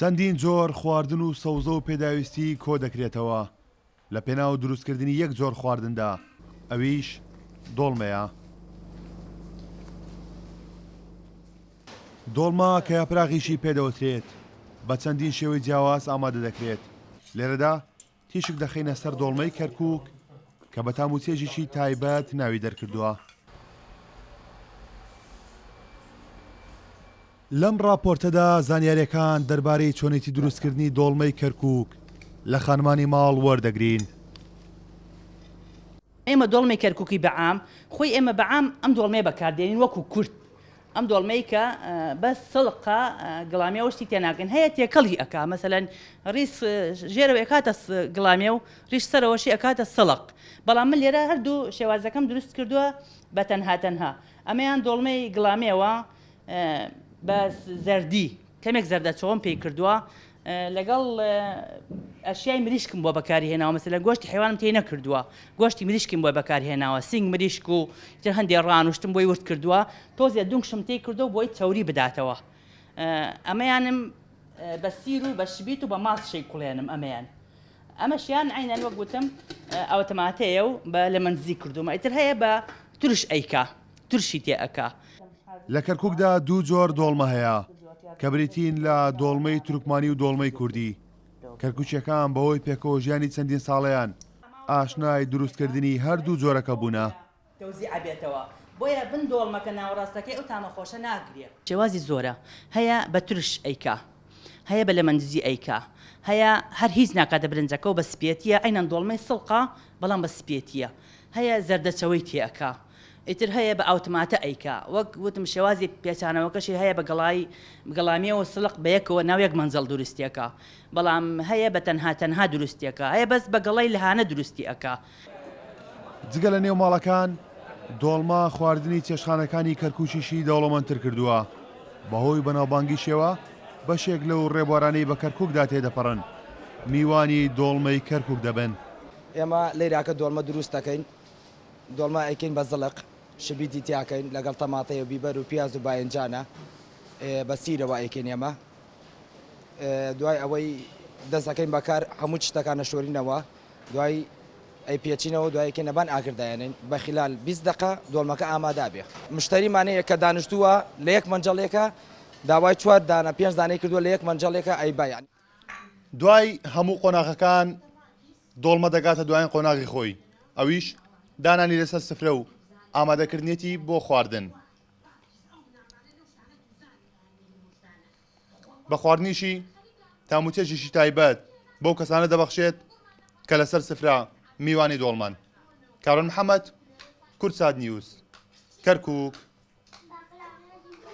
چەندین جۆر خواردن و سەوزە و پێداویستی کۆ دەکرێتەوە لە پێناو دروستکردنی یەک جۆر خواردندا، ئەویش دۆڵمەیە. دۆڵما کە یاپراغیشی پێدەوترێت بە چەندین شێوەی جیاواز ئامادە دەکرێت. لێرەدا تیشک دەخینە سەر دۆڵمەی کەرکووک کە بە تاموچێژێکی تایبەت ناوی دەرکردووە. لەم راپۆرتەدا زانیاریەکان دەربارەی چۆنێتی دروستکردنی دۆڵمەی کەرکووک لە خانمانی ماڵ وەردەگرین. ئێمە دۆڵمەی کەرکووکی بەعام خۆی ئێمە بەعام ئەم دۆڵمەیە بەکاردێنین وەکو کورت. ئەم دۆڵمەی کە بەس سڵقا گڵامیە وشتی تێناکەن هەیە تێکەڵی ئەکا مەسەلەن ڕیس ژێرەوە ئەکاتە گڵامیە و ڕیش سەرەوەشی ئەکاتە سڵق. بەڵام من لێرە هەردوو شێوازەکەم دروست کردووە بە تەنها. ئەمەیان دۆڵمەی گڵامیەوە بە زەردی کەمێک زەردەچۆڵم پێی کردووە لەگەڵ ئەشیای مریشکم بۆ بەکاری هێناوە مەسەلەن گۆشتی حیوانم تێ نەکردووە گۆشتی مریشکم بۆ بەکاری هێناوە سنگ مریشک و تر هەندێک ڕانوشتم بۆی ورد کردووە تۆزێ دووشم تێی کردو بۆی چاوری بداتەوە. ئەمەیانم بە سیر و بە شبیت و بە ماچشەی کوڵێنم ئەمەشیان عینەن وەک گوتم ئەوتەماتەیە و بە لە منزی کردومە ئیتر هەیە بە تورش ئەیکا تورشی تێ ئەکا. لە کەرکووکدا دوو جۆر دۆڵمە هەیە کە بریتین لە دۆڵمەی تورکمانی و دۆڵمەی کوردی. کەرکووچیەکان بەهۆی پێکەوە ژیانی چەندین ساڵەیان ئاشنای دروستکردنی هەردوو جۆرەکە بوونە. تەوزیع بێتەوە بۆیە بن دۆڵمەکە ناوەڕاستەکەی ئەو تامەخۆشە ناگرێت. شێوازی زۆرە هەیە بە تورش ئەیکا هەیە بە لە منزی ئەیکا هەیە هەر هیچ ناکاتە برنجەکە و بە سپێتیە ئەینەن دۆڵمەی سڵقا بەڵام بە سپێتیە هەیە زەردەچەوەی تێئەکا ئیتر هەیە بە ئاوتماتە ئەیکا وەک وتم شێوازی پێچانەوەکەشی هەیە بە گەڵامیەوە سڵق بەیەکەوە ناو یەک مەنزەڵ دروستیەکە بەڵام هەیە بە تەنها دروستیەکە هەیە بەس بە گەڵای لەهانە دروستی ئەکا. جگە لە نێو ماڵەکان دۆڵما خواردنی چێشخانەکانی کەرکووچیشی دەوڵەمەندتر کردووە بەهۆی بەناوبانگی شێوە بەشێک لەو ڕێبوارانەی بە کەرکووکدا تێدەپەڕن میوانی دۆڵمەی کەرکووک دەبن. ئێمە لێراکە دۆڵمە دروست دەکەین دۆڵمە ئەیکەین بە زڵق شبیتی تیاکەین لەگەڵ تەماتەیە و بیبەر و پیاز و باەنجانە بە سیرەوە ئەیکەین ئێمە دوای ئەوەی دەستەکەین بەکار هەموو شتەکانە شۆرینەوە دوای ئەی پێچینەوە دوایکە نەبان ئاگردایەنین بە خلال 20 دقە دۆڵمەکە ئامادا بێ. مشتریمانەیە کە دانیشتووە لە یەک مەنجەڵێکە داوای 4 دانە 5 دانەی کردووە لە یەک مەنجەڵێکە ئەی بایان. دوای هەموو قۆناغەکان دۆڵمە دەگاتە دوایین قۆناغی خۆی ئەویش دانانی لەسەر سفرە و ئامادەکردنیەتی بۆ خواردن. بە خواردنیشی تاموچێژیشی تایبەت بۆ کەسانە دەبەخشێت کە لەسەر سفرە میوانی دۆڵمان. کارۆن محەممەد کورد ساد نیوز کەرکووک.